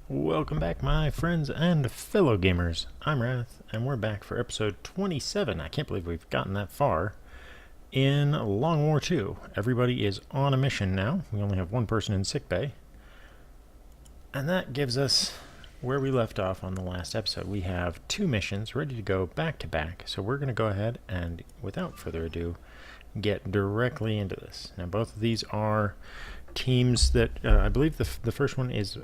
Welcome back, my friends and fellow gamers. I'm Wrath, and we're back for episode 27. I can't believe we've gotten that far. In Long War 2, everybody is on a mission now. We only have one person in sickbay. And that gives us where we left off on the last episode. We have two missions ready to go back to back, so we're going to go ahead and, without further ado, get directly into this. Now, both of these are teams that I believe the first one is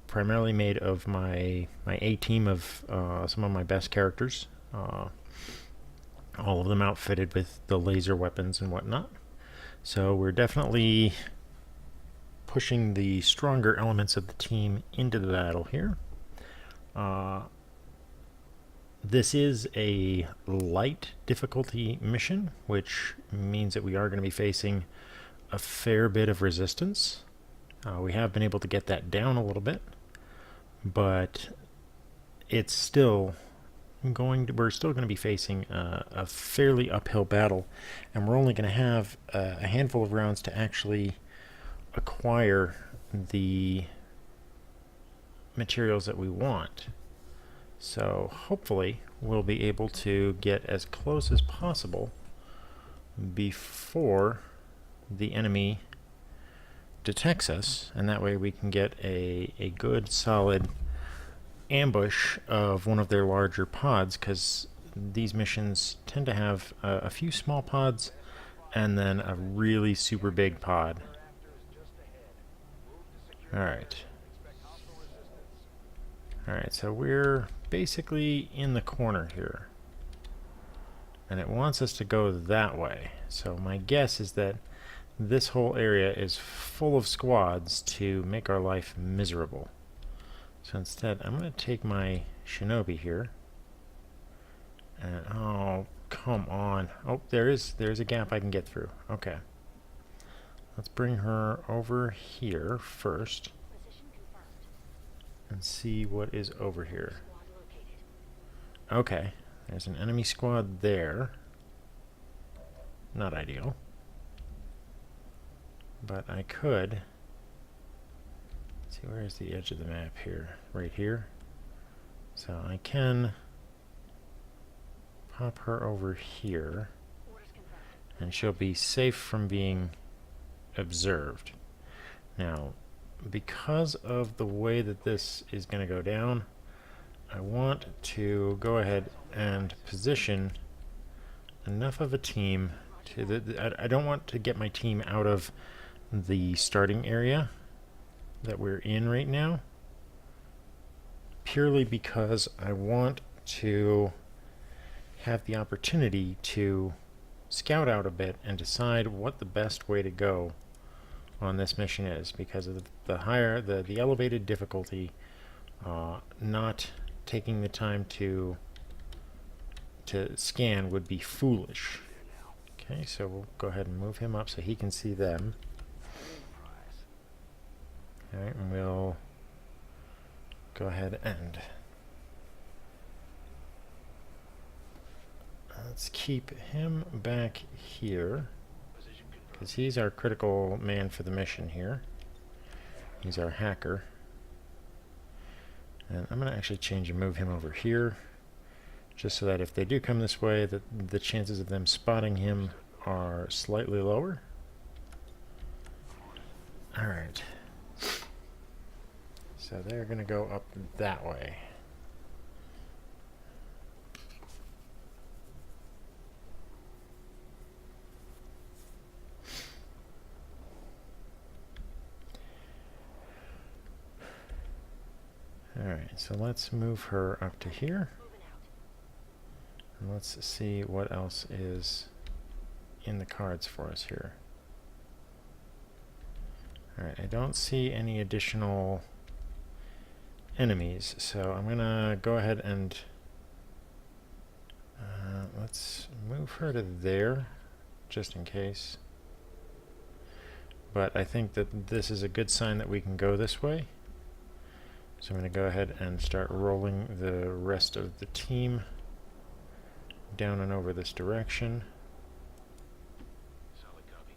primarily made of my A team of some of my best characters, all of them outfitted with the laser weapons and whatnot. So we're definitely pushing the stronger elements of the team into the battle here. This is a light difficulty mission, which means that we are going to be facing a fair bit of resistance. We have been able to get that down a little bit, but it's still we're still going to be facing a fairly uphill battle, and we're only going to have a handful of rounds to actually acquire the materials that we want. So hopefully we'll be able to get as close as possible before the enemy detects us, and that way we can get a good solid ambush of one of their larger pods, because these missions tend to have a few small pods and then a really super big pod. Alright, so we're basically in the corner here, and it wants us to go that way. So my guess is that this whole area is full of squads to make our life miserable. So instead, I'm going to take my shinobi here. And, oh, come on. Oh, there's a gap I can get through. Okay. Let's bring her over here first and see what is over here. Okay. There's an enemy squad there. Not ideal. But I could... Let's see, where is the edge of the map here? Right here. So I can pop her over here, and she'll be safe from being observed. Now, because of the way that this is going to go down, I want to go ahead and position enough of a team to... I don't want to get my team out of the starting area that we're in right now, purely because I want to have the opportunity to scout out a bit and decide what the best way to go on this mission is, because of the elevated difficulty. Not taking the time to scan would be foolish. Okay, so we'll go ahead and move him up so he can see them. Alright, and we'll go ahead and let's keep him back here, because he's our critical man for the mission here. He's our hacker. And I'm going to actually change and move him over here, just so that if they do come this way, the chances of them spotting him are slightly lower. Alright. So they're going to go up that way. Alright, so let's move her up to here. And let's see what else is in the cards for us here. Alright, I don't see any additional enemies, so I'm gonna go ahead and let's move her to there, just in case. But I think that this is a good sign that we can go this way. So I'm going to go ahead and start rolling the rest of the team down and over this direction. Solid copy.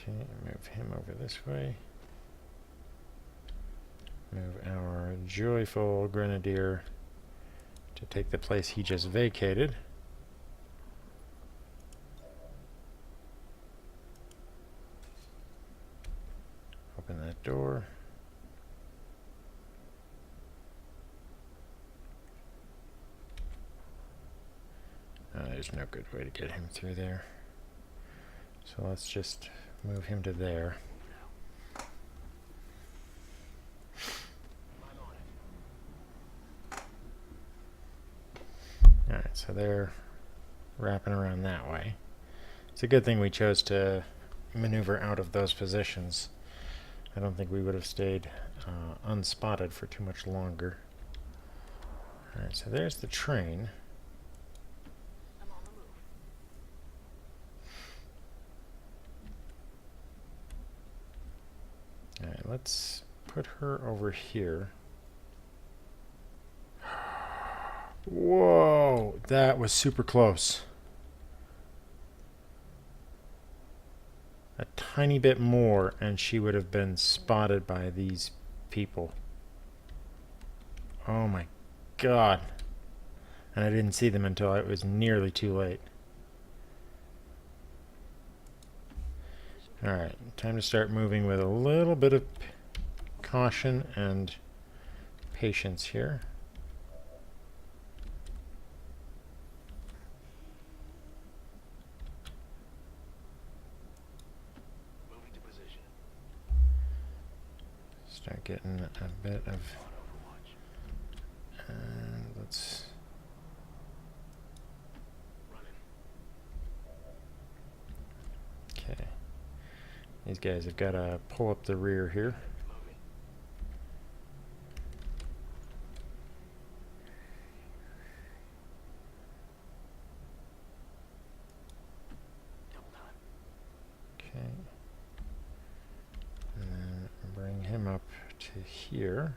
Okay, move him over this way. Move our joyful grenadier to take the place he just vacated. Open that door. There's no good way to get him through there. So let's just move him to there. Alright, so they're wrapping around that way. It's a good thing we chose to maneuver out of those positions. I don't think we would have stayed unspotted for too much longer. Alright, so there's the train. Alright, let's put her over here. Whoa, that was super close. A tiny bit more and she would have been spotted by these people. Oh my god. And I didn't see them until it was nearly too late. Alright, time to start moving with a little bit of caution and patience here. Moving to position. Start getting a bit of... And let's... Okay. These guys have got to pull up the rear here. Okay. And then bring him up to here.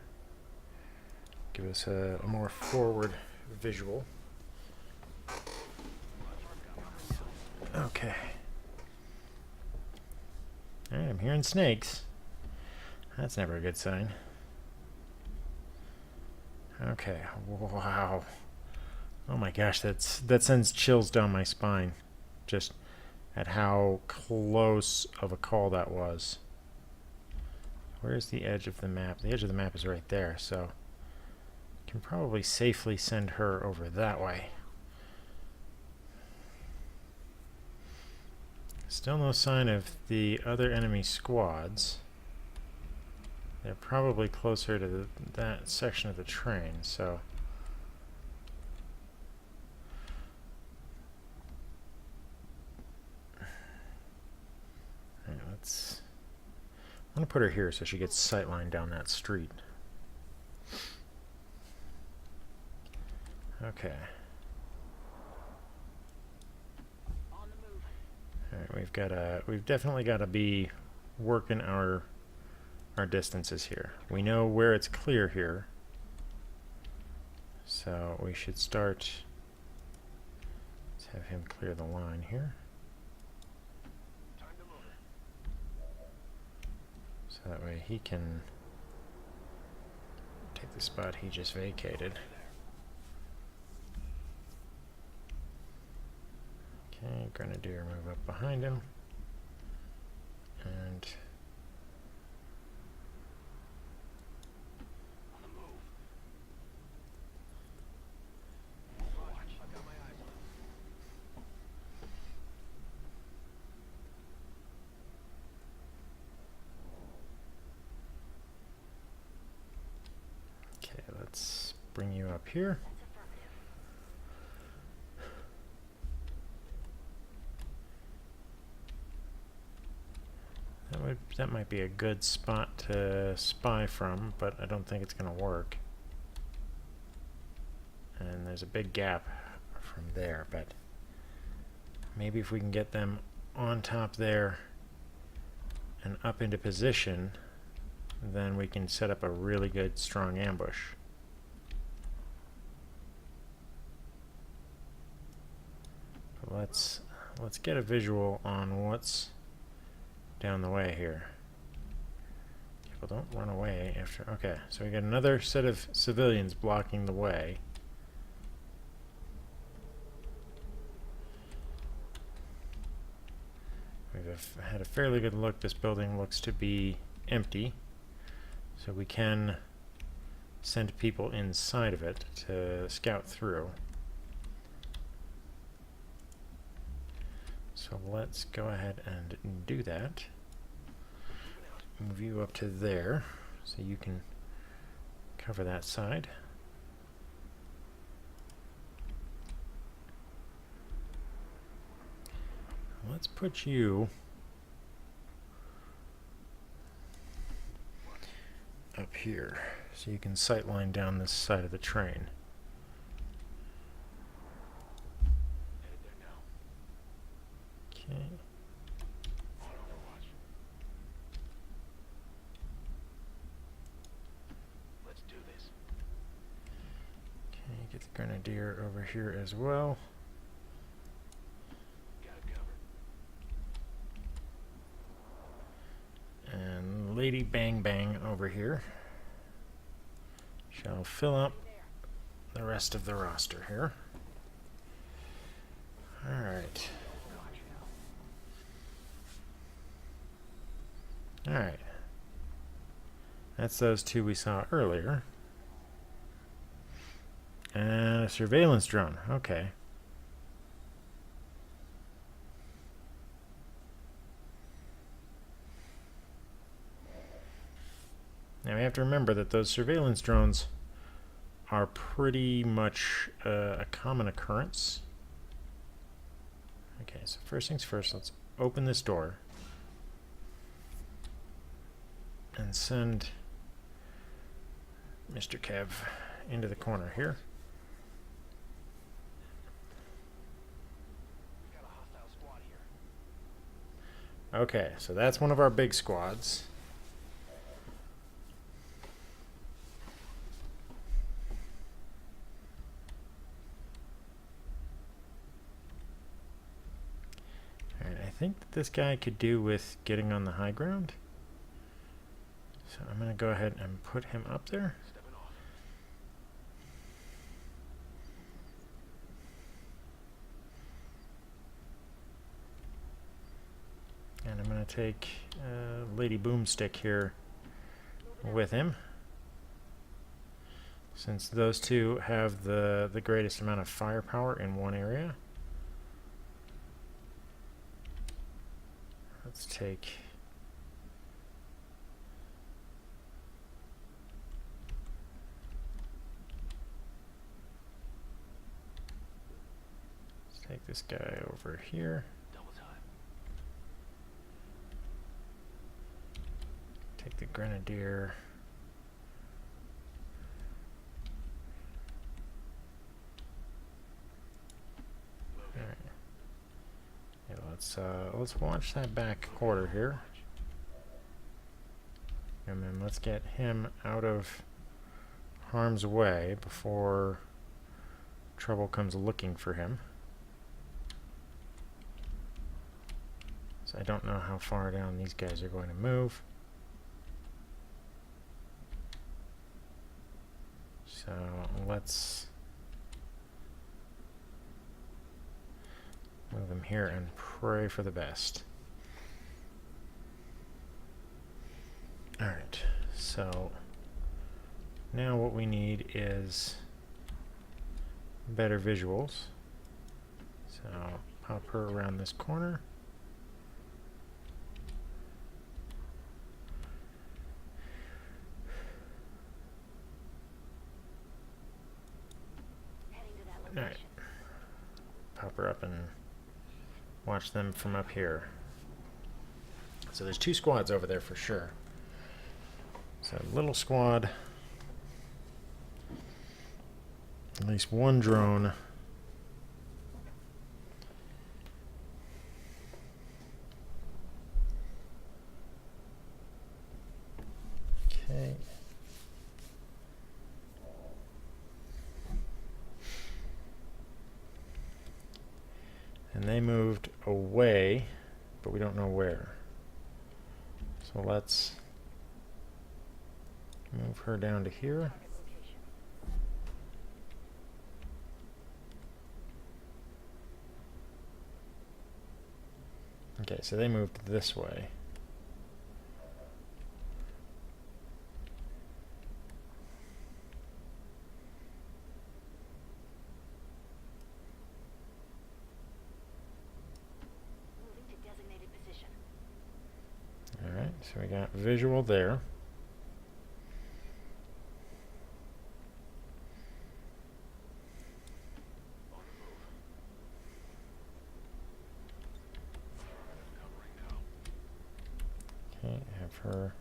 Give us a more forward visual. Okay. Alright, I'm hearing snakes. That's never a good sign. Okay, wow. Oh my gosh, that sends chills down my spine. Just at how close of a call that was. Where's the edge of the map? The edge of the map is right there, so can probably safely send her over that way. Still no sign of the other enemy squads. They're probably closer to that section of the train, so... Alright, let's... I'm going to put her here so she gets sightline down that street. Okay. Alright, we've definitely got to be working our distances here. We know where it's clear here. So we should start. Let's have him clear the line here. So that way he can take the spot he just vacated. Okay, Grenadier move up behind him. And okay, let's bring you up here. That might be a good spot to spy from, but I don't think it's going to work. And there's a big gap from there, but maybe if we can get them on top there and up into position, then we can set up a really good strong ambush. But let's get a visual on what's down the way here. People don't run away after... Okay, so we got another set of civilians blocking the way. We've had a fairly good look. This building looks to be empty, so we can send people inside of it to scout through. So let's go ahead and do that. Move you up to there so you can cover that side. Let's put you up here so you can sightline down this side of the train. Headed there now. Okay. On overwatch. Let's do this. Okay, get the grenadier over here as well. Got it covered. And Lady Bang Bang over here shall fill up the rest of the roster here. Alright. Alright. That's those two we saw earlier. And a surveillance drone. Okay. Now we have to remember that those surveillance drones are pretty much a common occurrence. Okay, so first things first, let's open this door and send Mr. Kev into the corner here. We got a hostile squad here. Okay, so that's one of our big squads. Alright, I think that this guy could do with getting on the high ground. So I'm going to go ahead and put him up there. Stepping off. And I'm going to take Lady Boomstick here with him, since those two have the greatest amount of firepower in one area. Let's take this guy over here. Double time. Take the grenadier. Moving. Alright. Yeah, let's watch that back quarter here. And then let's get him out of harm's way before trouble comes looking for him. So I don't know how far down these guys are going to move. So let's move them here and pray for the best. Alright, so now what we need is better visuals. So pop her around this corner. Alright. Pop her up and watch them from up here. So there's two squads over there for sure. So little squad. At least one drone. Okay. And they moved away, but we don't know where. So let's move her down to here. Okay, so they moved this way. Moving to designated position. Alright, so we got visual there. Okay, have her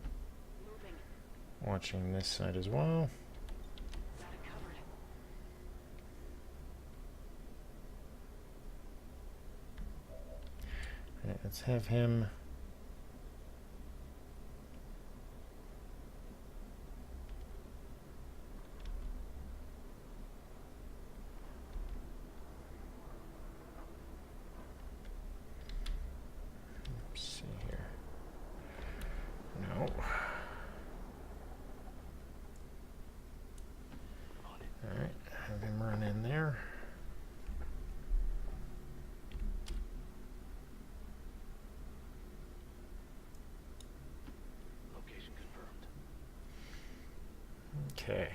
Moving. watching this side as well. Got it covered. Alright, let's have him see here. No. Alright, have him run in there. Location confirmed. Okay.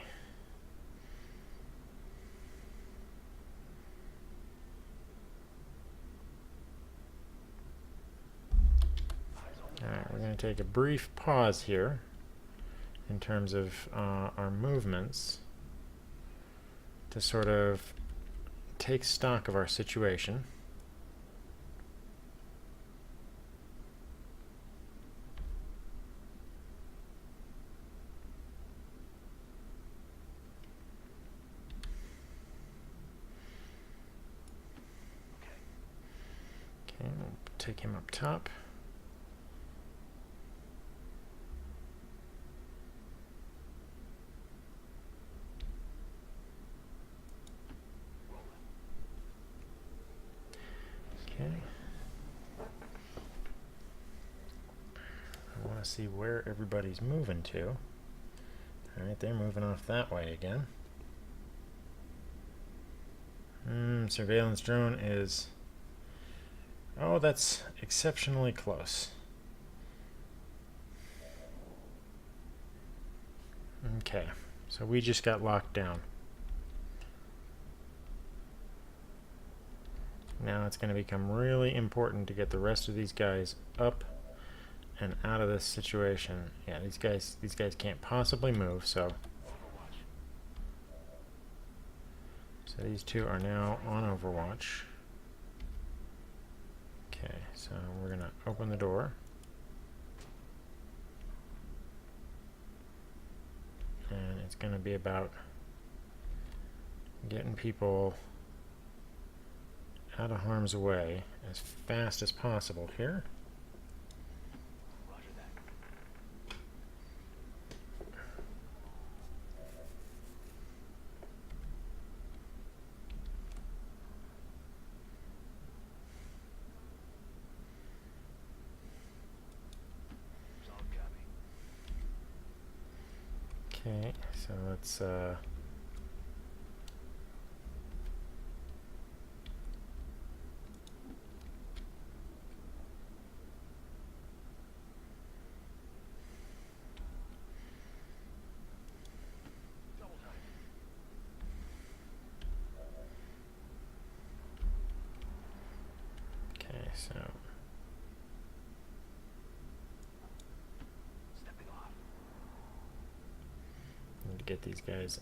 Alright, we're going to take a brief pause here in terms of our movements to sort of take stock of our situation. Okay, we'll take him up top. Okay. I want to see where everybody's moving to. Alright, they're moving off that way again. Surveillance drone is... Oh, that's exceptionally close. Okay, so we just got locked down. Now it's going to become really important to get the rest of these guys up and out of this situation. Yeah, these guys can't possibly move, so these two are now on Overwatch. Okay, so we're going to open the door. And it's going to be about getting people out of harm's way as fast as possible here. Roger that. Solid copy. Okay, so let's Double time. okay, so Stepping off. need to get these guys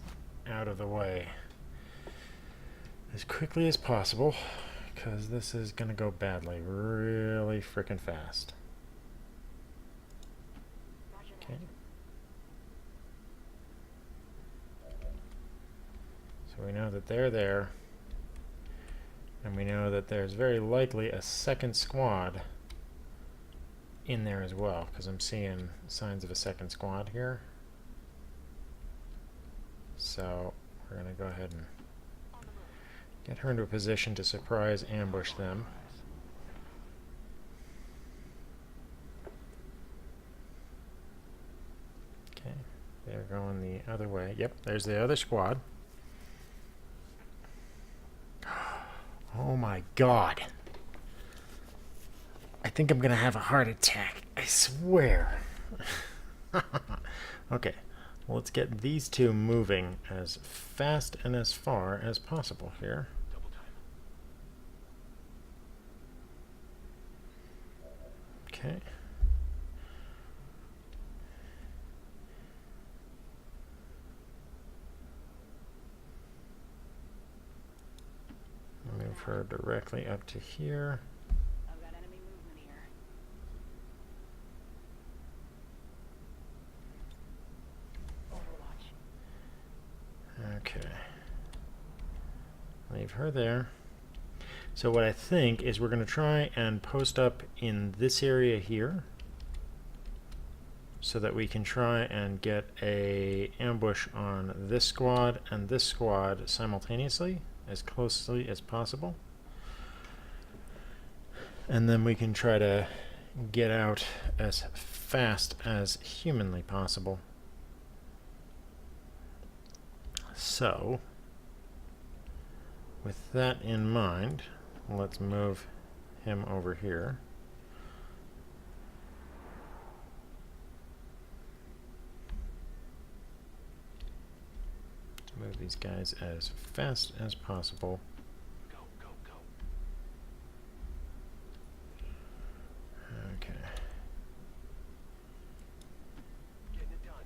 out of the way as quickly as possible, because this is going to go badly really freaking fast. Roger that. Okay. So we know that they're there, and we know that there's very likely a second squad in there as well, because I'm seeing signs of a second squad here. So we're going to go ahead and On the move. get her into a position to surprise ambush them. They're going the other way. Yep, there's the other squad. Oh my god. I think I'm gonna have a heart attack. I swear. Okay, well, let's get these two moving as fast and as far as possible here. Double time. Okay. Move her directly up to here. I've got enemy movement here. Overwatch. Okay. Leave her there. So what I think is we're going to try and post up in this area here so that we can try and get a ambush on this squad and this squad simultaneously as closely as possible. And then we can try to get out as fast as humanly possible. So, with that in mind, let's move him over here. Let's move these guys as fast as possible. Go, go, go. Okay. Getting it done.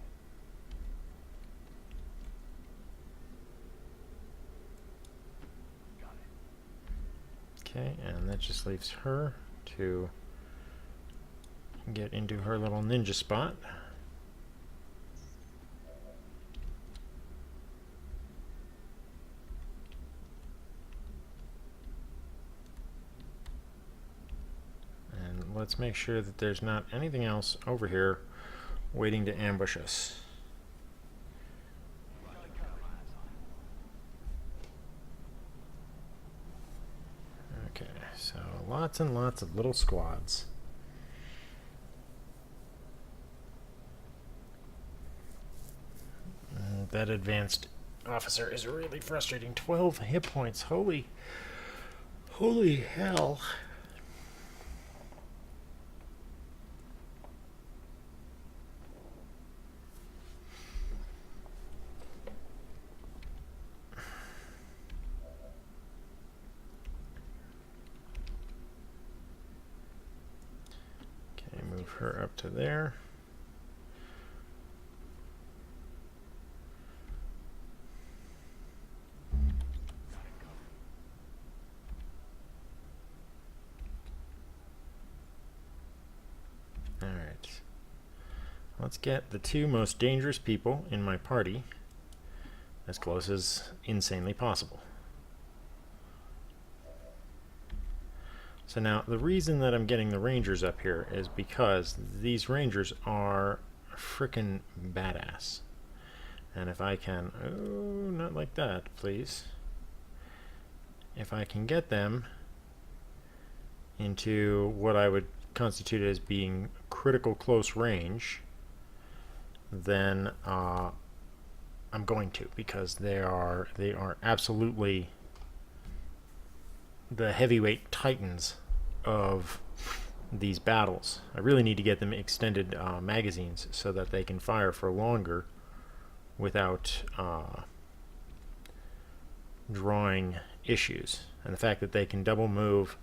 Got it. Okay, and that just leaves her to get into her little ninja spot. And let's make sure that there's not anything else over here waiting to ambush us. Okay, so lots and lots of little squads. That advanced officer is really frustrating. 12 hit points. Holy hell. Okay, move her up to there. Alright. Let's get the two most dangerous people in my party as close as insanely possible. So now, the reason that I'm getting the Rangers up here is because these Rangers are frickin' badass. And if I can... Oh, not like that, please. If I can get them into what I would constitute as being critical close range, then I'm going to, because they are absolutely the heavyweight titans of these battles. I really need to get them extended magazines so that they can fire for longer without drawing issues. And the fact that they can double move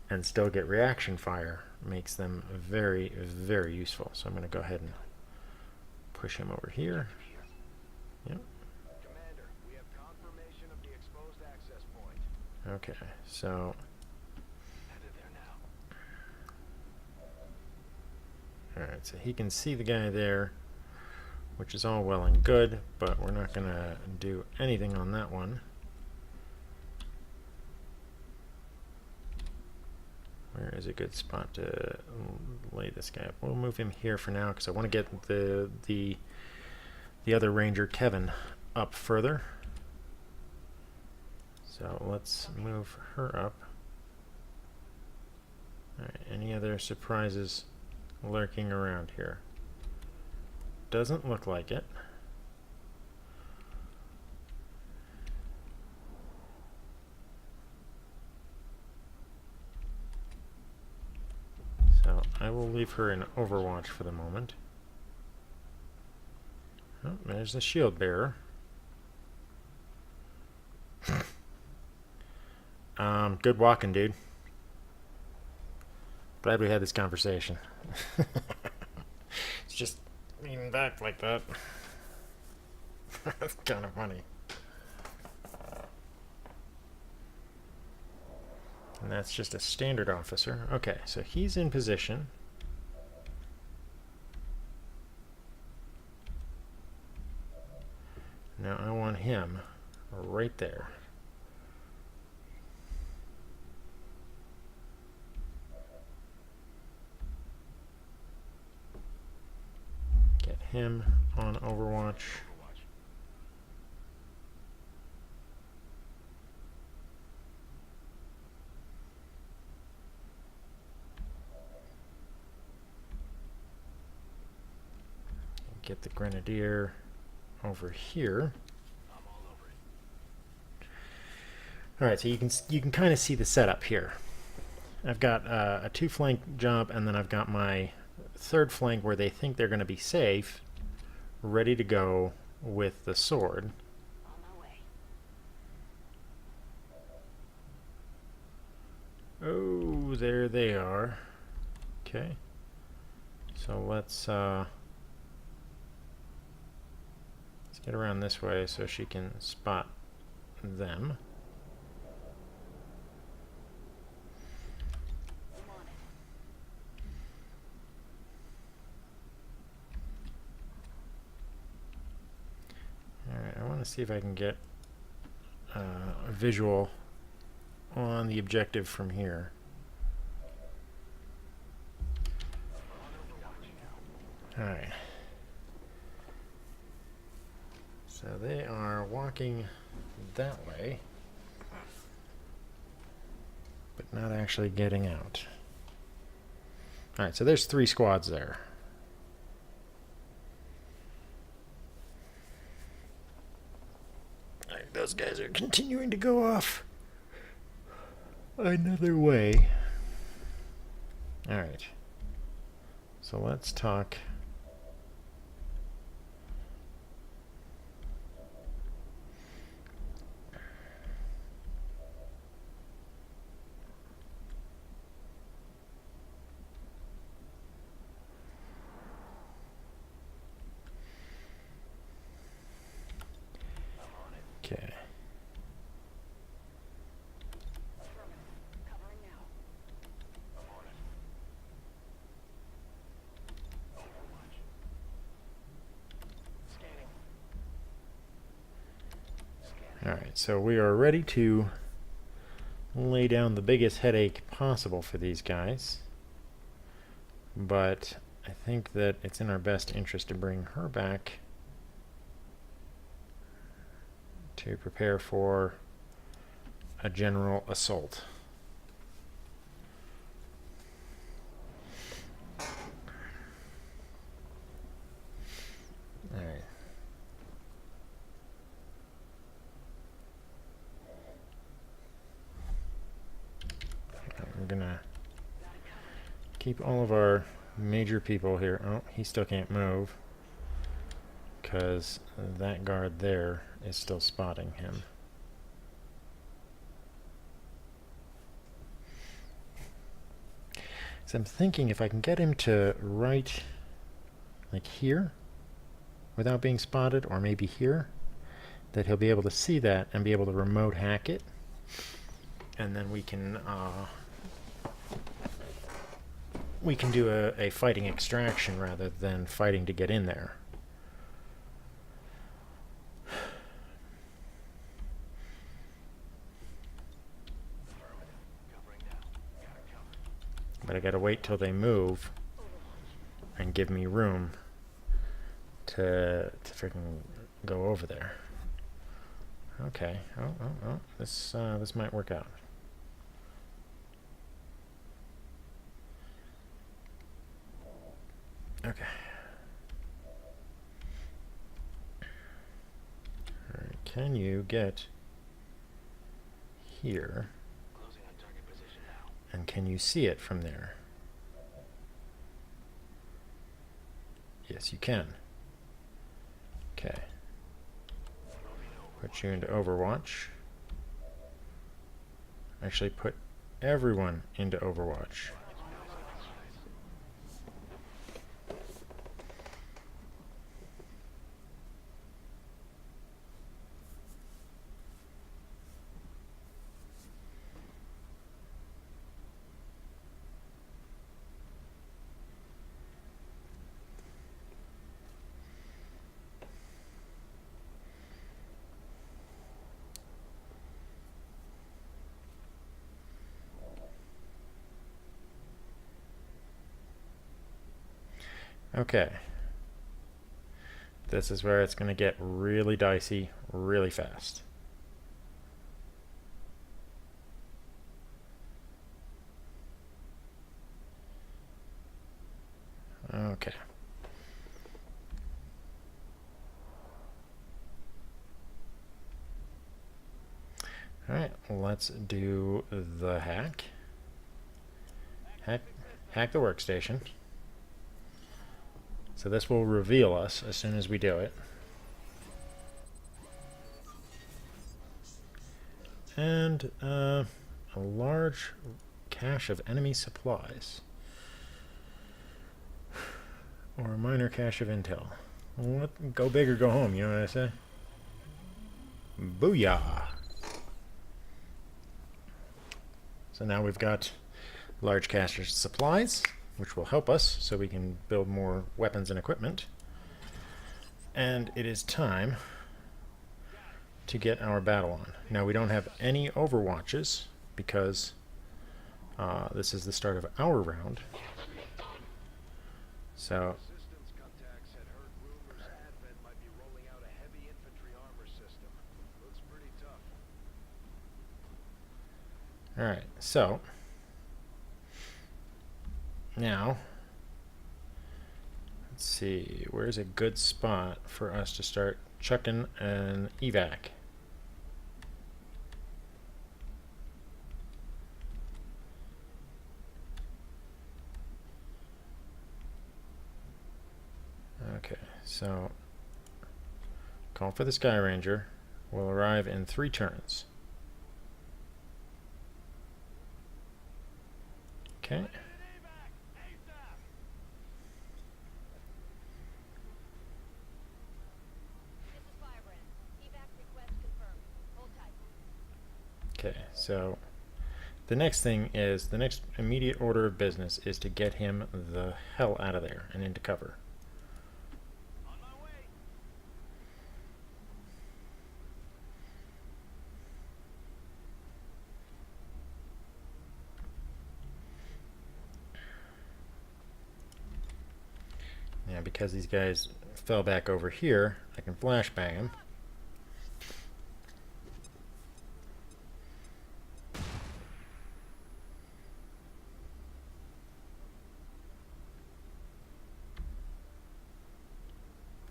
and still get reaction fire makes them very, very useful. So I'm going to go ahead and push him over here. Yep. Commander, we have confirmation of the exposed access point. Okay, so Headed there now. alright, so he can see the guy there, which is all well and good, but we're not going to do anything on that one. Where is a good spot to lay this guy up? We'll move him here for now because I want to get the other ranger, Kevin, up further. So let's move her up. Alright, any other surprises lurking around here? Doesn't look like it. I will leave her in Overwatch for the moment. Oh, there's the shield bearer. Good walking, dude. Glad we had this conversation. It's just leaning back like that. That's kind of funny. And that's just a standard officer. Okay, so he's in position. Now I want him right there. Get him on Overwatch. Get the Grenadier over here. Alright, so you can kind of see the setup here. I've got a two-flank job, and then I've got my third flank where they think they're going to be safe, ready to go with the sword. On my way. Oh, there they are. Okay. So let's get around this way so she can spot them. I'm on it. Alright, I want to see if I can get a visual on the objective from here. Alright. So they are walking that way, but not actually getting out. Alright, so there's 3 squads there. Alright, those guys are continuing to go off another way. Alright. So let's talk. Okay. Covering now. Alright, so we are ready to lay down the biggest headache possible for these guys. But I think that it's in our best interest to bring her back to prepare for a general assault. Alright. We're gonna keep all of our major people here. Oh, he still can't move because that guard there is still spotting him. So I'm thinking if I can get him to right like here without being spotted, or maybe here, that he'll be able to see that and be able to remote hack it, and then we can do a fighting extraction rather than fighting to get in there. But I gotta wait till they move and give me room to freaking go over there. Okay. Oh. This might work out. Okay. Alright, can you get here? Closing on target position now. And can you see it from there? Yes, you can. Okay. Put you into Overwatch. Actually, put everyone into Overwatch. Okay. This is where it's going to get really dicey really fast. Okay. Alright, let's do the hack. Hack the workstation. So this will reveal us as soon as we do it. And a large cache of enemy supplies. Or a minor cache of intel. Go big or go home, you know what I say? Booyah! So now we've got large cache of supplies, which will help us so we can build more weapons and equipment. And it is time to get our battle on. Now we don't have any overwatches because this is the start of our round. So Resistance contacts had heard rumors Advent might be rolling out a heavy infantry armor system. Looks pretty tough. alright, so now let's see, where's a good spot for us to start chucking an evac? Okay, so call for the Sky Ranger. Will arrive in 3 turns. Okay. Okay, so the next thing is, the next immediate order of business is to get him the hell out of there and into cover. Now, because these guys fell back over here, I can flashbang them.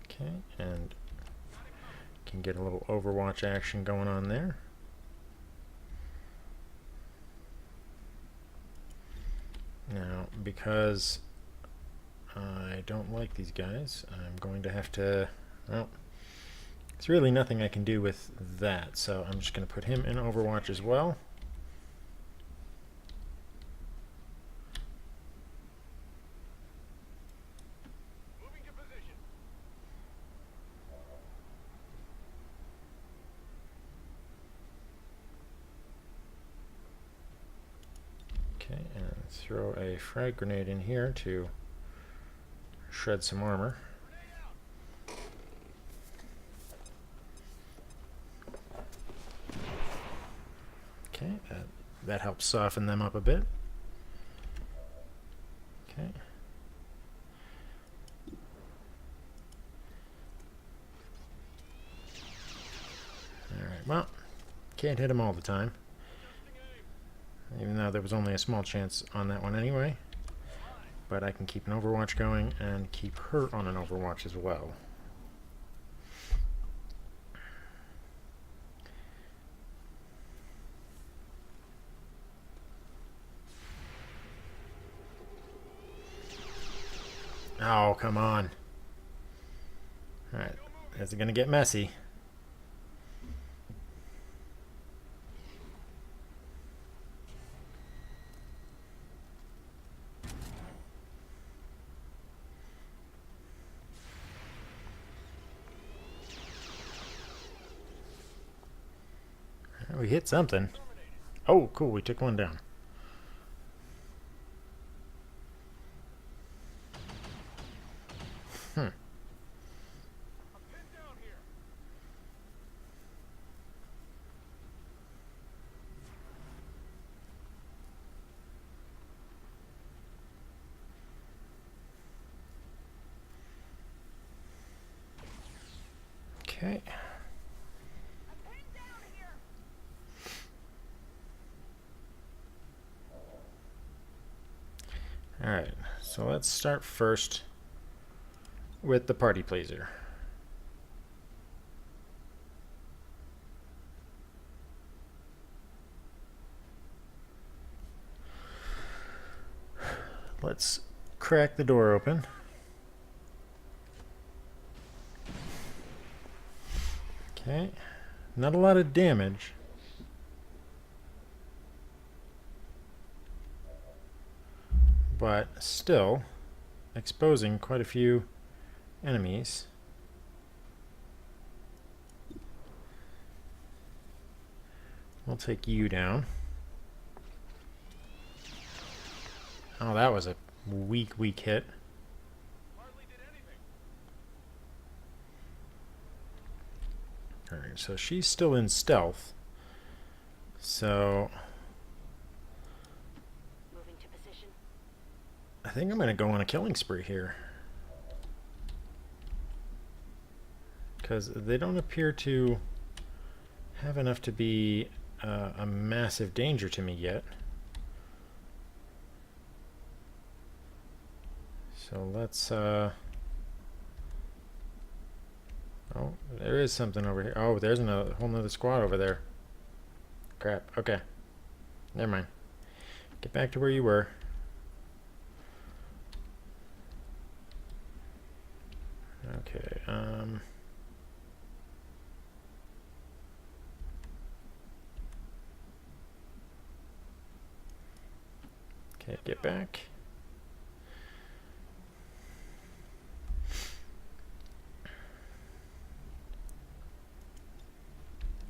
Okay, and can get a little Overwatch action going on there. Now, because I don't like these guys, I'm going to have to, well, there's really nothing I can do with that, so I'm just going to put him in Overwatch as well. Moving to position. Okay, and throw a frag grenade in here to shred some armor. Okay, that helps soften them up a bit. Okay. Alright, well, can't hit them all the time. Even though there was only a small chance on that one anyway. But I can keep an Overwatch going and keep her on an Overwatch as well. Oh, come on. Alright, is it gonna get messy? We hit something. Oh, cool, we took one down. Hmm. I'm pinned down here. Okay. I'm pinned down here. Alright, so let's start first with the party pleaser. Let's crack the door open. Okay, not a lot of damage. But still exposing quite a few enemies. We'll take you down. Oh, that was a weak hit. Hardly did anything. Alright, so she's still in stealth. So Moving to position. I think I'm going to go on a killing spree here. Because they don't appear to have enough to be a massive danger to me yet. So let's oh, there is something over here. Oh, there's a whole nother squad over there. Crap. Okay. Never mind. Get back to where you were. Okay. Okay, get back.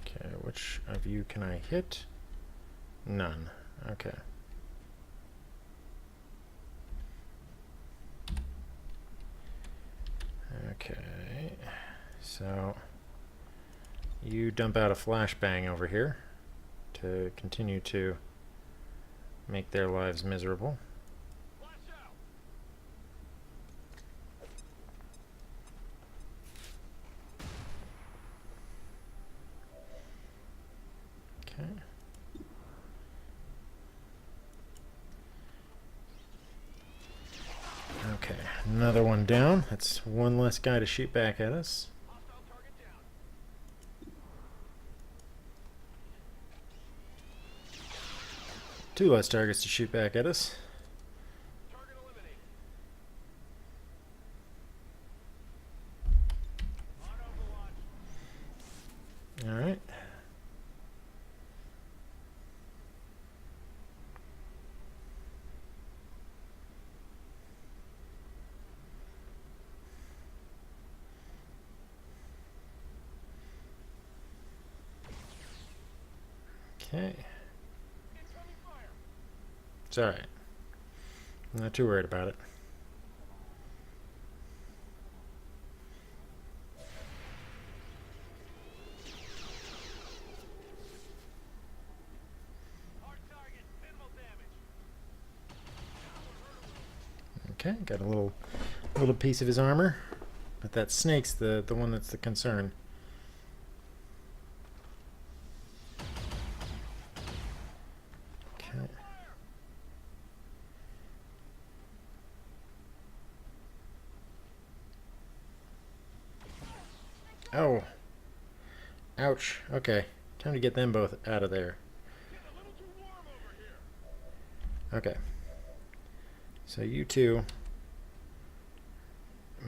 Okay, which of you can I hit? None. Okay. Okay. So you dump out a flashbang over here to continue to make their lives miserable. Flash out. Okay. Okay, another one down. That's one less guy to shoot back at us. Hostile target down. Two less targets to shoot back at us. Target eliminated. On Overwatch. Alright. Okay. Incoming fire. It's alright. I'm not too worried about it. Hard target. Minimal damage. Okay, got a little piece of his armor. But that snake's the one that's the concern. Okay. Oh. Ouch. Okay. Time to get them both out of there. Getting a little too warm over here. Okay. So you two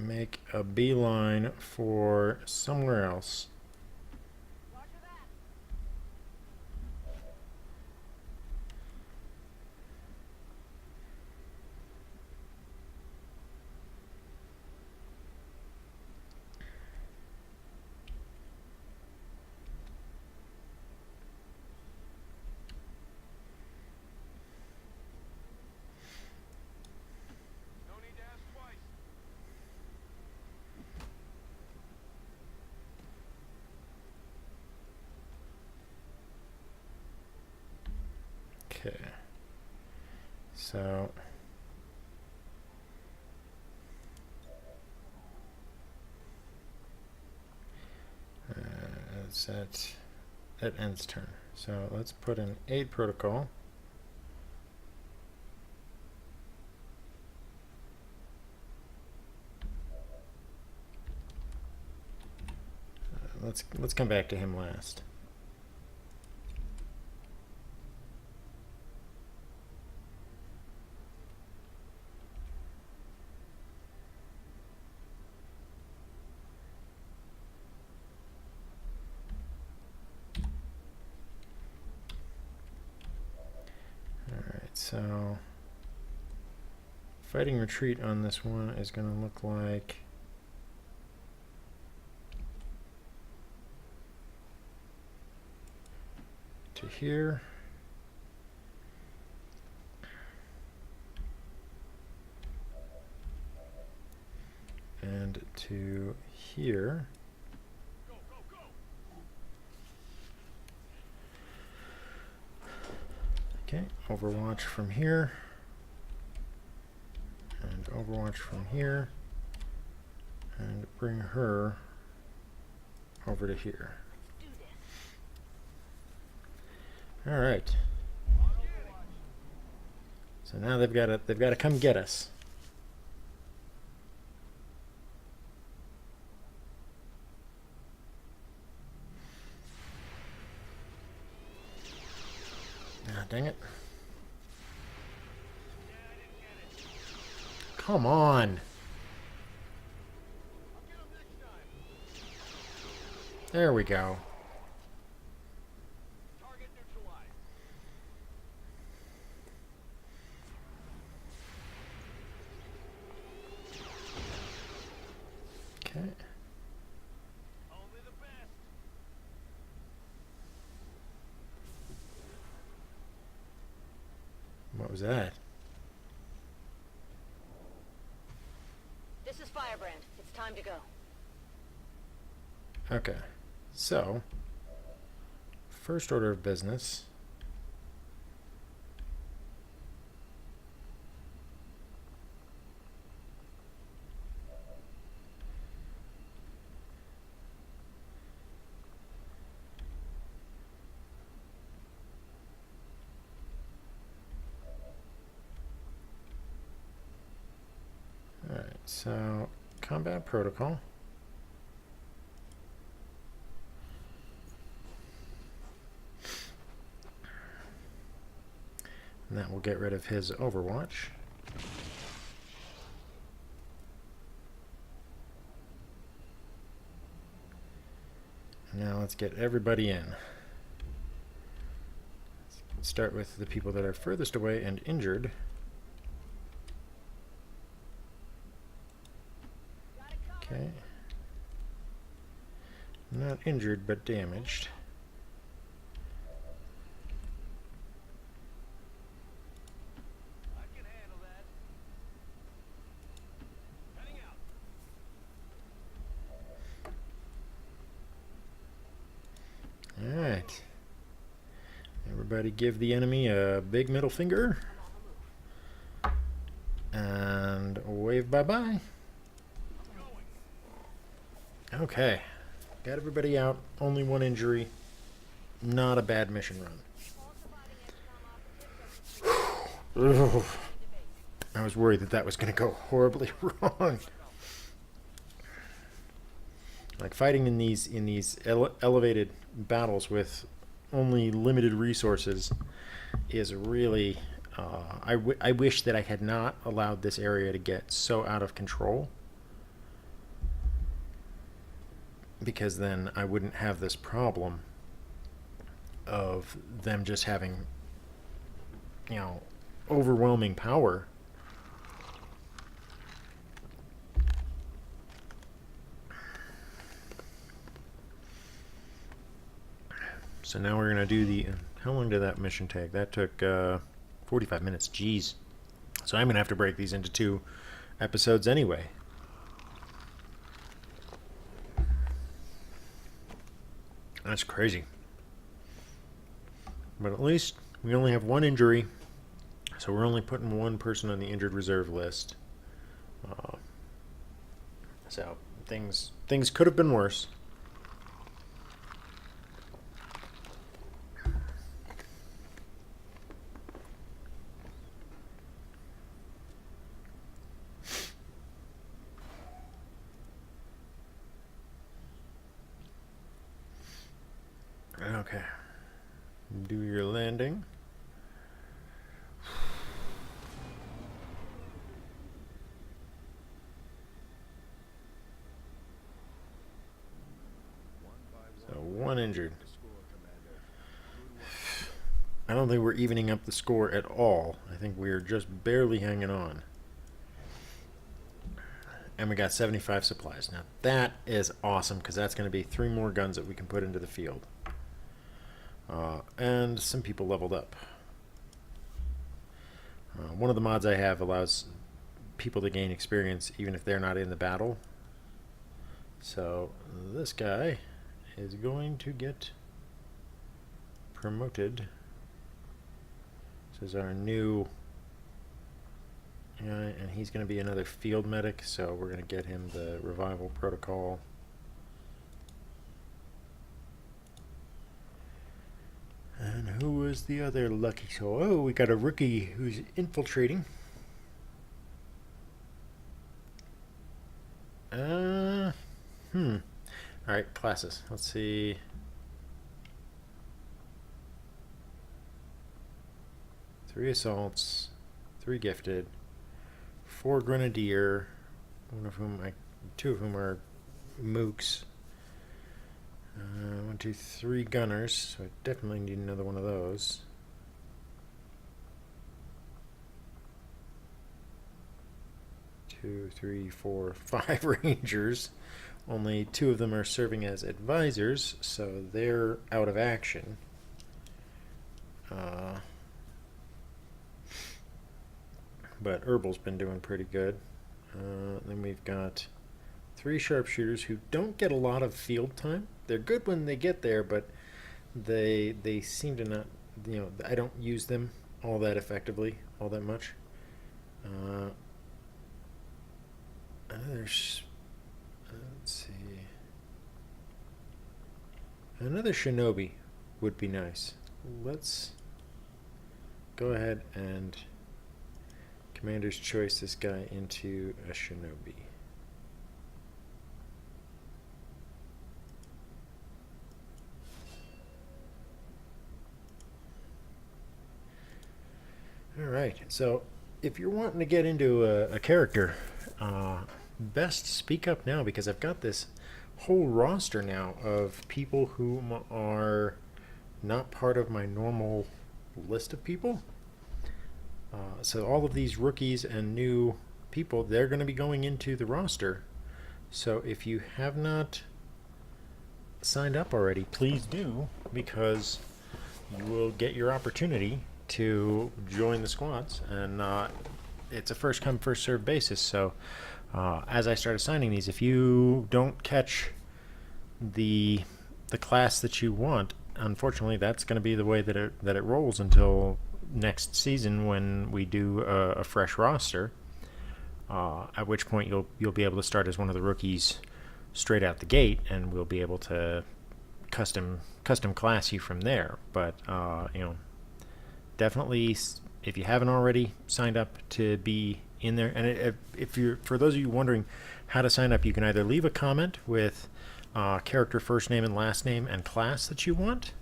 make a beeline for somewhere else. Roger that. No need to ask twice. Okay. So it's at end's turn. So let's put an aid protocol. Let's come back to him last. Alright, so fighting retreat on this one is going to look like to here. And to here. Go, go, go. Okay, Overwatch from here. And Overwatch from here. And bring her over to here. Do this. All right. So now they've got to come get us. Ah, dang it. Come on. I'll get him next time. There we go. Target neutralized. Okay. Only the best. What was that? This is Firebrand. It's time to go. Okay. So, first order of business. Alright, so combat protocol. And that will get rid of his Overwatch. And now let's get everybody in. Let's start with the people that are furthest away and injured. Okay. Not injured, but damaged. I can handle that. Heading out. Alright. Everybody give the enemy a big middle finger. And wave bye-bye. I'm going. Okay. Got everybody out. Only one injury. Not a bad mission run. Ugh. I was worried that that was going to go horribly wrong. Like fighting in these elevated battles with only limited resources is really. I wish that I had not allowed this area to get so out of control. because then I wouldn't have this problem of them just having, overwhelming power. So now we're going to do the... How long did that mission take? That took 45 minutes. Jeez. So I'm going to have to break these into 2 episodes anyway. That's crazy. But at least we only have 1 injury. So we're only putting 1 person on the injured reserve list. So things could have been worse. Okay. Do your landing. So 1 injured. I don't think we're evening up the score at all. I think we're just barely hanging on. And we got 75 supplies. Now that is awesome, because that's going to be 3 more guns that we can put into the field. And some people leveled up. One of the mods I have allows people to gain experience even if they're not in the battle. So this guy is going to get promoted. This is our new guy, and he's going to be another field medic, so we're going to get him the revival protocol. And who was the other lucky soul? Oh, we got a rookie who's infiltrating. Alright, classes. Let's see. Three assaults, 3 gifted, 4 grenadier, 2 of whom are mooks. 1, 2, 3 gunners, so I definitely need another one of those. Two, 3, 4, 5 rangers. Only 2 of them are serving as advisors, so they're out of action. But Herbal's been doing pretty good. Then we've got 3 sharpshooters who don't get a lot of field time. They're good when they get there, but they seem to not, I don't use them all that effectively, all that much. Let's see. Another shinobi would be nice. Let's go ahead and Commander's choice this guy into a shinobi. Alright, so if you're wanting to get into a character, best speak up now, because I've got this whole roster now of people who are not part of my normal list of people. So all of these rookies and new people, they're going to be going into the roster. So if you have not signed up already, please do, because you will get your opportunity to join the squads, and it's a first come first served basis. So as I start assigning these, if you don't catch the class that you want, unfortunately that's going to be the way that it rolls until next season, when we do a fresh roster, at which point you'll be able to start as one of the rookies straight out the gate, and we'll be able to custom class you from there. But definitely, if you haven't already signed up to be in there, and if you're, for those of you wondering how to sign up, you can either leave a comment with character first name and last name and class that you want,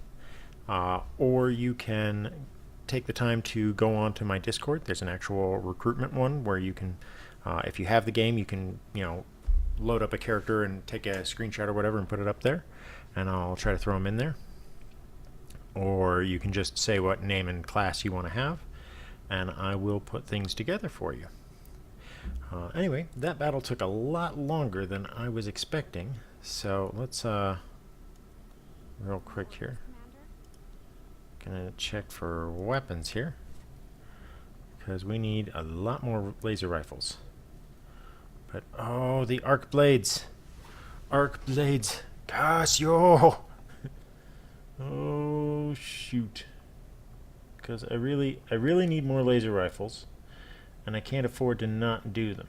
or you can take the time to go on to my Discord. There's an actual recruitment one where you can, if you have the game, you can load up a character and take a screenshot or whatever and put it up there, and I'll try to throw them in there. Or you can just say what name and class you want to have, and I will put things together for you. Anyway, that battle took a lot longer than I was expecting, so let's real quick here. Gonna check for weapons here, because we need a lot more laser rifles. But oh, the arc blades! Arc blades! Casio! Oh shoot! Because I really need more laser rifles, and I can't afford to not do them.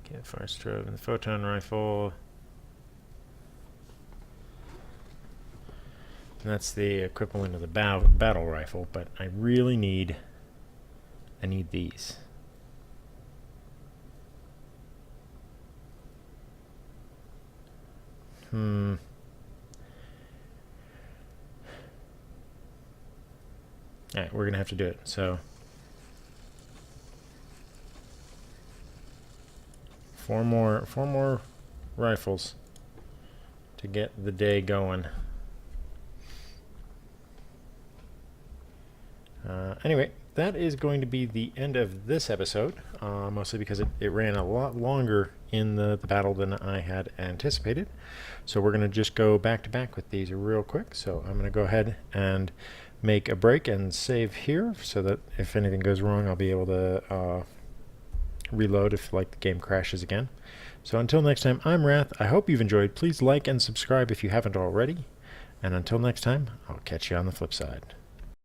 Get fire strobe and the photon rifle. And that's the equivalent of the battle rifle, but I need these. Alright, we're gonna have to do it. So four more rifles to get the day going. Anyway, that is going to be the end of this episode, mostly because it ran a lot longer in the battle than I had anticipated. So we're going to just go back to back with these real quick. So I'm going to go ahead and make a break and save here, so that if anything goes wrong, I'll be able to reload if the game crashes again. So until next time, I'm Wrath. I hope you've enjoyed. Please like and subscribe if you haven't already. And until next time, I'll catch you on the flip side.